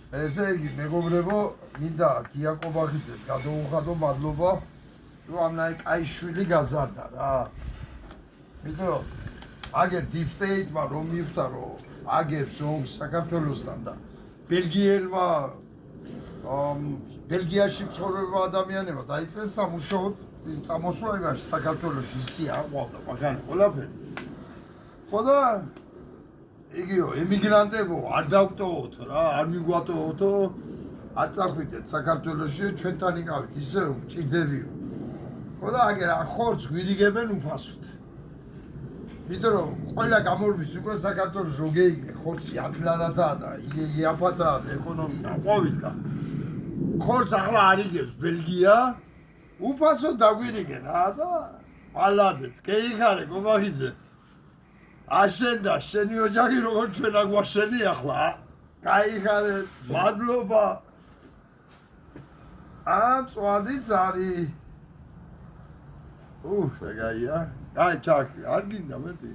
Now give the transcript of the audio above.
ესე იგი, მეგობრებო, მინდა გიაკობახიძეს გადაუხადო მადლობა, რომ ამნაი კაი შვილი გაზარდა რა. იმიტომ აგერ deep state-მა რომ მიხვდა, რომ აგებს ომს საქართველოსთან და ბელგიელმა ბელგიაში მცხოვრებმა ადამიანებმა დაიწყეს სამუშაოდ წამოსვლა იმაში საქართველოში ისე აყვავდა მაგარი ყველაფერი. ხო და იგიო, ემიგრანტებო, არ დავტოვოთ რა, არ მიგვატოვოთო, არ წახვიდეთ საქართველოში, ჩვენთან იყავით, ისე მჭირდებიო. ხო და აგერ ხორცს გვირიგებენ უფასოდ. იმიტომ რომ ყველა გამორბის უკვე საქართველოში რო გეიგე, ხორცი ათლარადაა და იაფადაა ეკონომიკა, ყვავით და ხორცს ახლა არ იგებს ბელგია, უფასოდ დაგვირიგენ რა და მალადეც, გეიხარე კობახიძე. აშენდა შენი ოჯახი როგორც ჩვენ აგვაშენი ახლა გაიხარე მადლობა წვადიც არის შეგაია აი ჩაკი არ გინდა მეტი